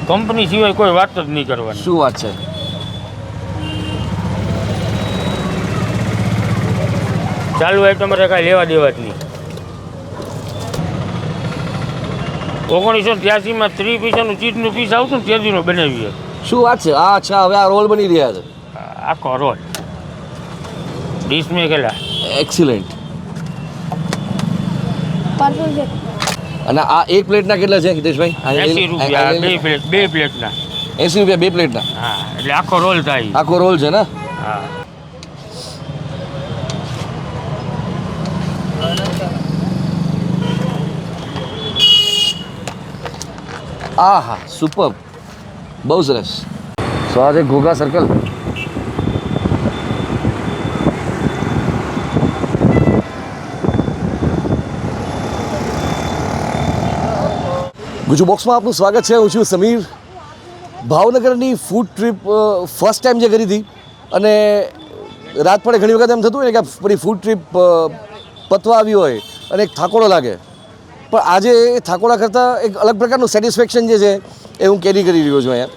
Company સિવાય કોઈ વાત જ નહીં કરવાની. શું વાત છે? ચાલુ આઈટમ કાંઈ લેવા દેવા જ નહીં. 1983માં 3 પૈસાનું ચીઝનું પીસ આવતું ને તેજીનો બનાવીએ. શું વાત છે? હા અચ્છા, હવે આ રોલ બની રહ્યા છે. આખો રોલ ડીશ મેં કેટલા એક્સિલન્ટ. અને આ એક પ્લેટના કેટલા છે હિતેશભાઈ? 80 રૂપિયા બે પ્લેટના. 80 રૂપિયા બે પ્લેટના? હા, એટલે આખો રોલ થાય. આખો રોલ છે ને? હા. આ હા, સુપર, બહુ સરસ. સો આ છે ઘોઘા સર્કલ. ગુજુ બોક્સમાં આપનું સ્વાગત છે. હું છું સમીર. ભાવનગરની ફૂડ ટ્રીપ ફર્સ્ટ ટાઈમ જે કરી હતી અને રાત પડે ઘણી વખત એમ થતું હોય ને કે આપણી ફૂડ ટ્રીપ પતવા આવી હોય અને એક થાકોડો લાગે, પણ આજે એ થાકોડા કરતાં એક અલગ પ્રકારનું સેટિસ્ફેક્શન જે છે એ હું કેરી કરી રહ્યો છું અહીંયા.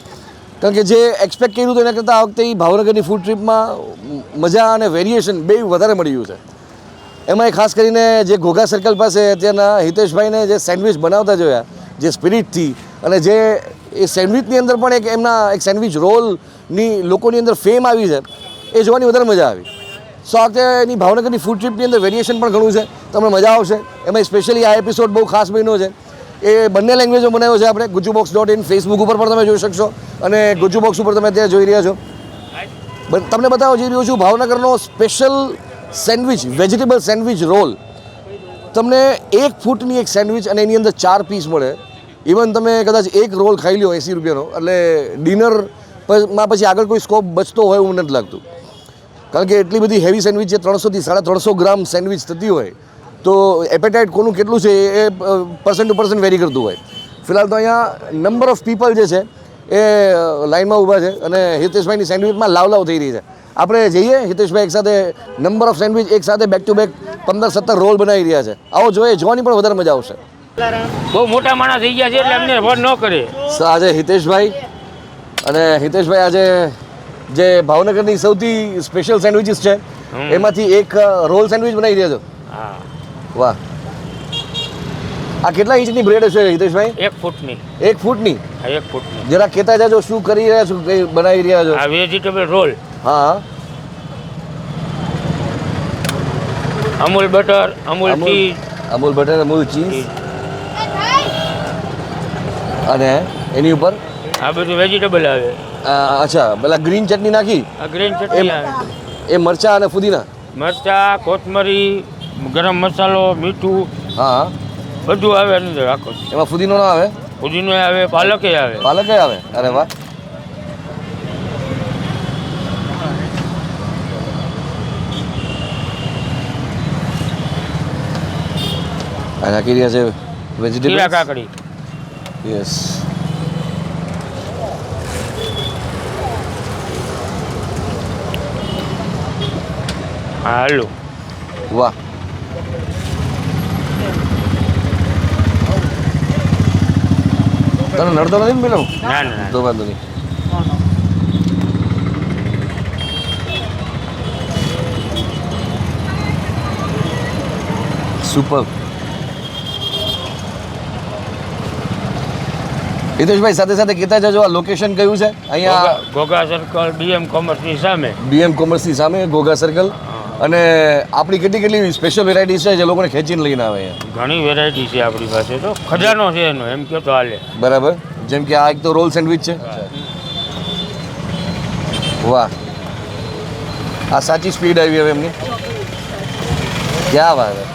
કારણ કે જે એક્સપેક્ટ કર્યું હતું એના કરતાં આ વખતે ભાવનગરની ફૂડ ટ્રીપમાં મજા અને વેરિએશન બે વધારે મળી ગયું છે. એમાં ખાસ કરીને જે ઘોઘા સર્કલ પાસે અત્યારના હિતેશભાઈને જે સેન્ડવિચ બનાવતા જોયા, જે સ્પિરિટથી, અને જે એ સેન્ડવિચની અંદર પણ એક એમના એક સેન્ડવિચ રોલની લોકોની અંદર ફેમ આવી છે, એ જોવાની વધારે મજા આવી. સો આ વખતે એની ભાવનગરની ફૂડ ટ્રીપની અંદર વેરિએશન પણ ઘણું છે, તમને મજા આવશે. એમાં સ્પેશિયલી આ એપિસોડ બહુ ખાસ બન્યો છે. એ બંને લેંગ્વેજમાં બનાવ્યો છે આપણે. gujjubox.in ફેસબુક ઉપર પણ તમે જોઈ શકશો અને ગુજ્જુ બોક્સ ઉપર તમે અત્યારે જોઈ રહ્યા છો. તમને બતાવવા જઈ રહ્યો છું ભાવનગરનો special sandwich, vegetable sandwich roll. તમને 1 ફૂટની એક સેન્ડવિચ અને એની અંદર 4 પીસ મળે. ઇવન તમે કદાચ એક રોલ ખાઈ લ્યો 80 રૂપિયાનો, એટલે ડિનરમાં પછી આગળ કોઈ સ્કોપ બચતો હોય એવું નથી લાગતું. કારણ કે એટલી બધી હેવી સેન્ડવિચ છે, 300 થી 350 ગ્રામ સેન્ડવિચ થતી હોય, તો એપેટાઇટ કોનું કેટલું છે એ પર્સન ટુ પર્સન વેરી કરતું હોય. ફિલહાલ તો અહીંયા નંબર ઓફ પીપલ જે છે એ લાઇનમાં ઊભા છે અને હિતેશભાઈની સેન્ડવિચમાં લાવ થઈ રહી છે. આપણે જઈએ હિતેશભાઈ એક સાથે નંબર ઓફ સેન્ડવિચ એક સાથે બેક ટુ બેક 15-17 રોલ બનાવી રહ્યા છે. આવો જોઈએ, જોવાની પણ વધારે મજા આવશે. બહુ મોટા માણસ થઈ ગયા છે એટલે અમને ફોન ન કરે. આજે હિતેશભાઈ આજે જે ભાવનગરની સૌથી સ્પેશિયલ સેન્ડવિચીસ છે એમાંથી એક રોલ સેન્ડવિચ બનાવી રહ્યા છો. હા, વાહ. આ કેટલા ઇંચની બ્રેડ હશે હિતેશભાઈ? 1 ફૂટની. 1 ફૂટની? હા, 1 ફૂટની. જરા કહેતા જાજો, શું કરી રહ્યા છો, કઈ બનાવી રહ્યા છો? આ વેજીટેબલ રોલ. હા. Amul butter, Amul cheese. Amul butter, Amul cheese. અને એની ઉપર આ બધું વેજીટેબલ આવે. અચ્છા, પેલા ગ્રીન ચટણી નાખી? આ ગ્રીન ચટણી આવે. એ મરચા અને ફુદીના? મરચા, કોથમરી, ગરમ મસાલો, મીઠું. હા, બધું આવે અંદર આખો. એમાં ફુદીનો ના આવે? ફુદીનો આવે, પાલકે આવે. પાલકે આવે? અરે વાહ. આ નાખી રહ્યા છે વેજીટેબલ. ખીરા કાકડી. યસ. હા, આલુ. વાહ. તને નડતો નથી ને પેલો? ના ના તો વાંધો નહીં. સુપર. હિતેશભાઈ સાથે સાથે કહેતા જજો આ લોકેશન કયું છે? અહીંયા ઘોઘા સર્કલ, બીએમ કોમર્સની સામે. બીએમ કોમર્સની સામે ઘોઘા સર્કલ. અને આપણી કેટલી સ્પેશિયલ વેરાયટી છે જે લોકોને ખેંચીને લઈને આવે? ઘણી વેરાયટી છે આપણી પાસે, તો ખજાનો છે એનો, એમ કહો તો હાલે. બરાબર. જેમ કે આ એક તો રોલ સેન્ડવિચ છે. વાહ, આ સાચી સ્પીડ આવી હવે એમની. ક્યાં વાત છે.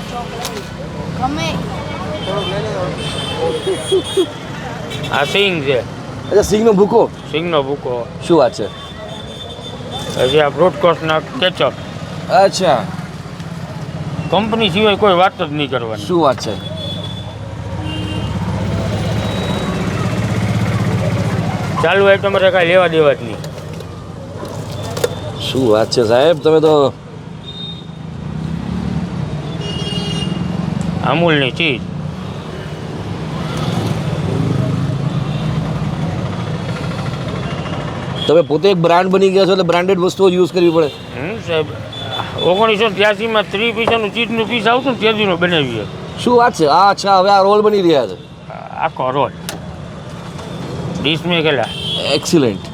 આ સિંગ છે. અચ્છા, સિંગનો ભૂકો. સિંગનો ભૂકો. શું વાત છે. પછી આ ફ્રૂટ કોર્સના કેચઅપ. અચ્છા, કંપની સિવાય કોઈ વાત જ નહીં કરવાની. શું વાત છે. ચાલુ આઈટમ કાંઈ લેવા દેવા જ નહીં. શું વાત છે સાહેબ, તમે તો. અમૂલની ચીઝ. તમે પોતે એક બ્રાન્ડ બની ગયા છો એટલે બ્રાન્ડેડ વસ્તુઓ યુઝ કરવી પડે. સાહેબ 1983માં 3 પીસનું ચીઝનું પીસ આવતું ને તેજીનું બનાવીએ. શું વાત છે? આ અચ્છા, હવે આ રોલ બની રહ્યા છે. આખો રોલ ડીશ મેં ગયેલા. એક્સિલન્ટ.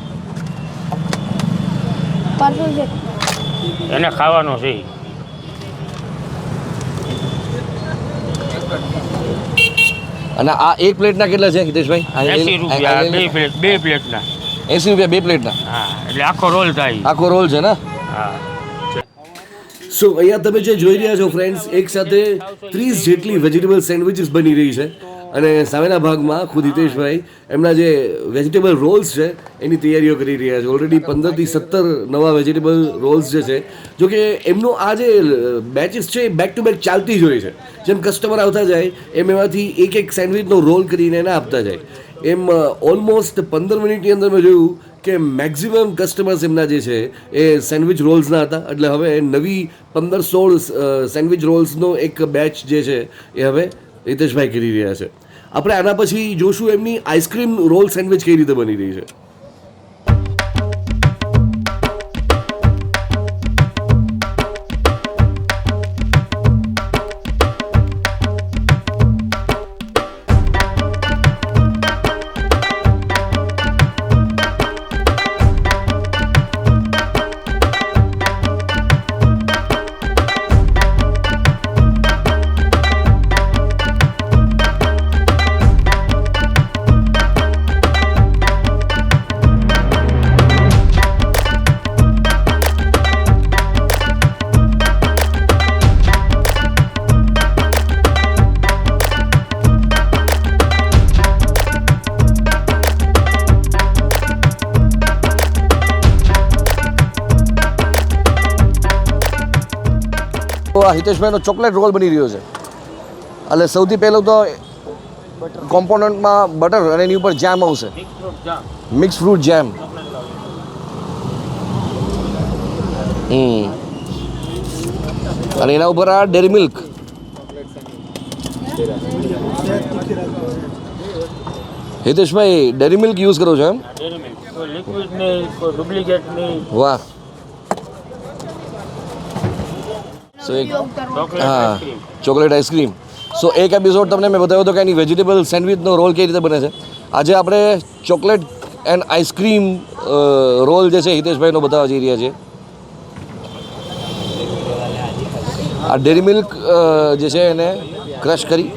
એને ખાવાનો છે. અને આ એક પ્લેટના કેટલા છે હિતેશભાઈ? 80 રૂપિયા બે પ્લેટના. 80 રૂપિયા બે પ્લેટના. હા, એટલે આખો રોલ થાય. આખો રોલ છે ને? હા. સો અહીંયા તમે જે જોઈ રહ્યા છો ફ્રેન્ડ્સ, એક સાથે 30 જેટલી વેજીટેબલ સેન્ડવિચીસ બની રહી છે અને સામેના ભાગમાં ખુદ હિતેશભાઈ એમના જે વેજીટેબલ રોલ્સ છે એની તૈયારીઓ કરી રહ્યા છે. ઓલરેડી 15થી 17 નવા વેજીટેબલ રોલ્સ જે છે, જો કે એમનું આ જે બેચીસ છે એ બેક ટુ બેક ચાલતી જ હોય છે. જેમ કસ્ટમર આવતા જાય એમ એમાંથી એક સેન્ડવિચનો રોલ કરીને એને આપતા જાય. એમ ઓલમોસ્ટ 15 મિનિટની અંદર મેં જોયું કે મેક્ઝિમમ કસ્ટમર્સ એમના જે છે એ સેન્ડવિચ રોલ્સના હતા. એટલે હવે નવી 15-16 સેન્ડવિચ રોલ્સનો એક બેચ જે છે એ હવે હિતેશભાઈ કરી રહ્યા છે. આપણે આના પછી જોશું એમની આઈસ્ક્રીમ રોલ સેન્ડવિચ કઈ રીતે બની રહી છે. તો આ હિતેશભાઈનો ચોકલેટ રોલ બની રહ્યો છે. એટલે સૌથી પહેલું તો કોમ્પોનન્ટમાં બટર અને એની ઉપર જેમ આવશે, મિક્સ ફ્રૂટ જેમ. અને એના ઉપર આ dairy milk. Hiteshbhai dairy milk use કરો છો એમ? લિક્વિડ નહીં, કોઈ ડુપ્લિકેટ નહીં. વાહ. સો એક હા, ચોકલેટ આઈસ્ક્રીમ. સો એક એપિસોડ તમને મેં બતાવ્યો હતો કે એની વેજીટેબલ સેન્ડવિચનો રોલ કઈ રીતે બને છે. આજે આપણે ચોકલેટ એન્ડ આઈસ્ક્રીમ રોલ જે છે હિતેશભાઈનો બતાવવા જઈ રહ્યા છીએ. આ ડેરી મિલ્ક જે છે એને ક્રશ કરી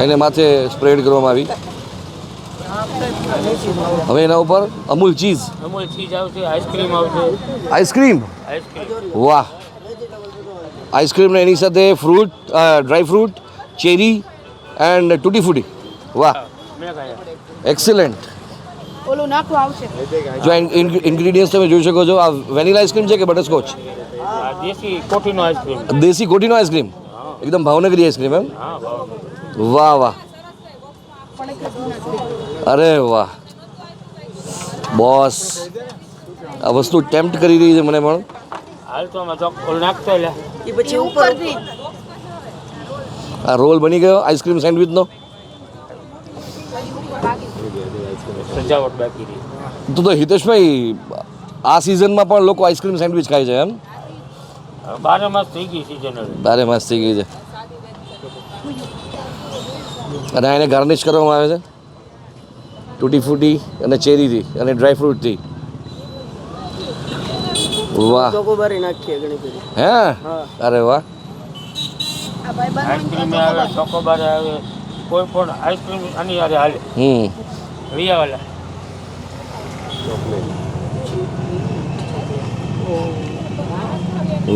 એને માથે સ્પ્રેડ કરવામાં આવી. હવે એના ઉપર અમૂલ ચીઝ આવશે, આઈસ્ક્રીમ આવશે. આઈસ્ક્રીમ, વાહ. આઈસ્ક્રીમ એની સાથે fruit, dry fruit, cherry and tutti frutti. વાહ, એક્સિલન્ટ. ઓલું નાખવું આવશે. જો ઇન્ગ્રીડિયન્ટ્સ તમે જોઈ શકો છો. આ વેનીલા આઈસ્ક્રીમ છે કે બટરસ્કોચ? દેશી કોઠીનો આઈસ્ક્રીમ. દેશી કોઠીનો આઈસ્ક્રીમ, એકદમ ભાવનગરી આઈસ્ક્રીમ એમ? વાહ વાહ, અરે વાહ બોસ. આ વસ્તુ ટેમ્પ્ટ કરી રહી છે મને પણ. હાલ તો આમાં ચોકલેટ નાખતો લે. એ પછી ઉપરથી આ રોલ બની ગયો આઈસ્ક્રીમ સેન્ડવિચનો. સજાવટ બાકી રહી. તો હિતેશભાઈ આ સિઝનમાં પણ લોકો આઈસ્ક્રીમ સેન્ડવિચ ખાય છે એમ? 12 માસ થઈ ગઈ સીઝન. 12 માસ થઈ ગઈ છે. અને એને ગાર્નિશ કરવામાં આવે છે ટૂટી ફૂટી અને ચેરીથી અને ડ્રાય ફ્રૂટથી. વાહ, ચોકોબારી નાખીએ ઘણી બધી. હે? અરે વાહ. આઈસ્ક્રીમ આવે, ચોકોબાર આવે, કોઈ પણ આઈસ્ક્રીમ આની યારે હાલે. રિયાવાલા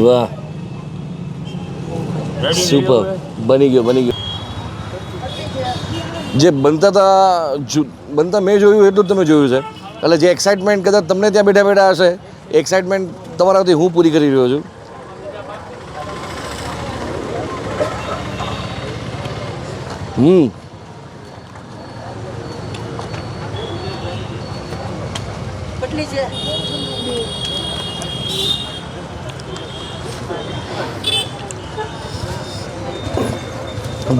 વાહ, સુપર. બની ગયો, બની ગયો. જે બનતા મેં જોયું એટલું જ તમે જોયું છે. એટલે જે એક્સાઇટમેન્ટ કદાચ તમને ત્યાં બેઠા બેઠા હશે, એક્સાઇટમેન્ટ તમારાથી હું પૂરી કરી રહ્યો છું.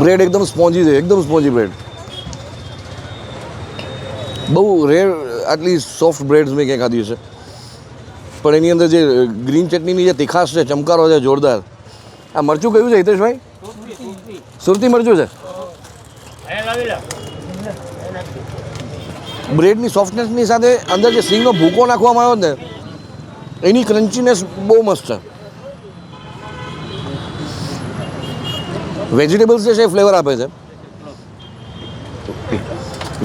બ્રેડ એકદમ સ્પોન્જી છે, એકદમ સ્પોન્જી બ્રેડ. બહુ રેર આટલી સોફ્ટ બ્રેડ્સ મેં ક્યાં ખાધી હશે, પણ એની અંદર જે ગ્રીન ચટણીની જે તીખાશ છે, ચમકારો છે જોરદાર. આ મરચું કયું છે હિતેશભાઈ? સુરતી મરચું છે. બ્રેડની સોફ્ટનેસની સાથે અંદર જે સિંગનો ભૂકો નાખવામાં આવ્યો ને એની ક્રન્ચીનેસ બહુ મસ્ત છે. વેજીટેબલ્સ જે છે એ ફ્લેવર આપે છે,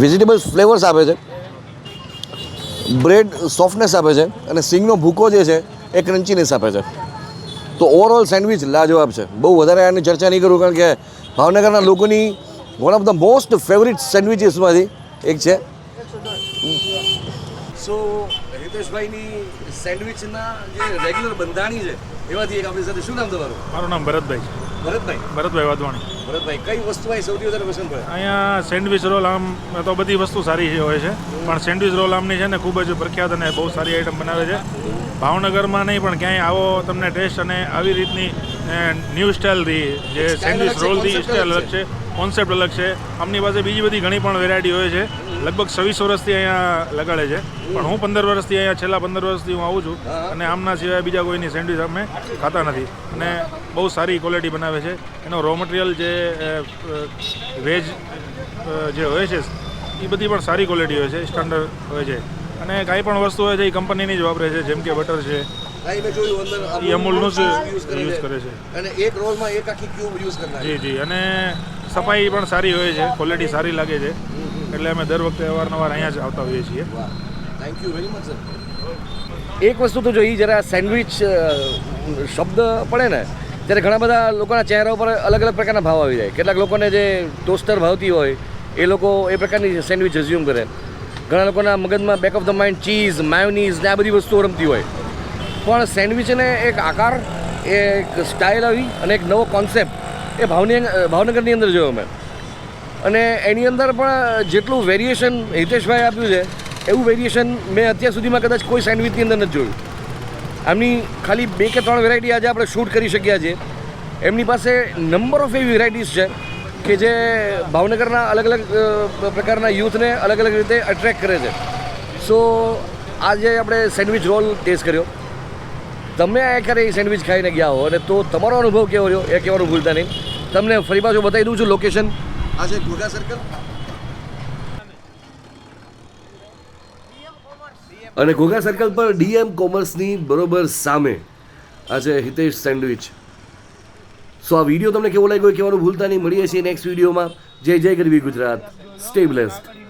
વેજીટેબલ્સ ફ્લેવર્સ આપે છે, બ્રેડ સોફ્ટનેસ આપે છે અને સિંગનો ભૂકો જે છે એ ક્રન્ચીનેસ આપે છે. તો ઓવરઓલ સેન્ડવિચ લાજવાબ છે. બહુ વધારે આની ચર્ચા નહીં કરું કારણ કે ભાવનગરના લોકોની one of the most favourite સેન્ડવિચીસમાંથી એક છે. સો હિતેશભાઈની સેન્ડવિચના જે રેગ્યુલર બંધાણી છે એમાંથી એક આપણી સાથે. શું નામ તમારું? મારું નામ ભરતભાઈ છે. ભરતભાઈ વાધવાણી. ભરતભાઈ, કઈ વસ્તુ અહીં સૌથી વધારે પસંદ પડે? અહીંયા સેન્ડવિચ રોલ આમ તો બધી વસ્તુ સારી હોય છે, પણ સેન્ડવિચ રોલ આમની છે ને ખૂબ જ પ્રખ્યાત અને બહુ સારી આઈટમ બનાવે છે. ભાવનગરમાં નહીં પણ ક્યાંય આવો તમને ટેસ્ટ અને આવી રીતની ન્યૂ સ્ટાઇલથી જે સેન્ડવિચ રોલથી સ્ટાઇલ અલગ છે, કોન્સેપ્ટ અલગ છે. આમની પાસે બીજી બધી ઘણી પણ વેરાયટી હોય છે. લગભગ 26 વર્ષથી અહીંયા લગાડે છે, પણ હું 15 વર્ષથી અહીંયા છેલ્લા 15 વર્ષથી હું આવું છું અને આમના સિવાય બીજા કોઈની સેન્ડવિચ અમે ખાતા નથી. અને બહુ સારી ક્વોલિટી બનાવે છે. એનો રો મટીરિયલ જે વેજ જે હોય છે એ બધી પણ સારી ક્વોલિટી હોય છે, સ્ટાન્ડર્ડ હોય છે. અને કાંઈ પણ વસ્તુ હોય છે એ કંપનીની જ વાપરે છે, જેમ કે બટર છે એ અમૂલનું જ યુઝ કરે છે. અને એક રોલમાં એક આખી ક્યુબ યુઝ કરતા. જી. અને સફાઈ પણ સારી હોય છે, ક્વોલિટી સારી લાગે છે, એટલે અમે દર વખતે અવારનવાર અહીંયા જ આવતા હોઈએ છીએ. Thank you very much sir. એક વસ્તુ તો જો એ જરા સેન્ડવિચ શબ્દ પડે ને ત્યારે ઘણા બધા લોકોના ચહેરા ઉપર અલગ અલગ પ્રકારના ભાવ આવી જાય. કેટલાક લોકોને જે ટોસ્ટર ભાવતી હોય એ લોકો એ પ્રકારની સેન્ડવિચ એઝ્યુમ કરે. ઘણા લોકોના મગજમાં back of the mind cheese, mayonnaise ને આ બધી વસ્તુઓ રમતી હોય. પણ સેન્ડવિચને એક આકાર, એક સ્ટાઇલ આવી અને એક નવો કોન્સેપ્ટ એ ભાવનગરની અંદર જોયો મેં. અને એની અંદર પણ જેટલું વેરિએશન હિતેશભાઈ આપ્યું છે એવું વેરિએશન મેં અત્યાર સુધીમાં કદાચ કોઈ સેન્ડવિચની અંદર નથી જોયું. આમની ખાલી 2 કે 3 વેરાયટી આજે આપણે શૂટ કરી શક્યા છીએ. એમની પાસે નંબર ઓફ એવી વેરાયટીઝ છે કે જે ભાવનગરના અલગ અલગ પ્રકારના યુથને અલગ અલગ રીતે અટ્રેક્ટ કરે છે. સો આજે આપણે સેન્ડવિચ રોલ ટેસ્ટ કર્યો. તમે આ ક્યારે એ સેન્ડવિચ ખાઈને ગયા હો અને તો તમારો અનુભવ કેવો રહ્યો એ કહેવાનું ભૂલતા નહીં. તમને ફરી પાછું બતાવી દઉં છું લોકેશન. આ છે ઘોઘા સર્કલ અને ઘોઘા સર્કલ પર DM કોમર્સની બરોબર સામે આ છે હિતેશ સેન્ડવિચ. સો આ વિડીયો તમને કેવો લાગ્યો એ કહેવાનું ભૂલતા નહીં. મળીએ છીએ નેક્સ્ટ વિડીયોમાં. જય જય ગરવી ગુજરાત. Stay blessed.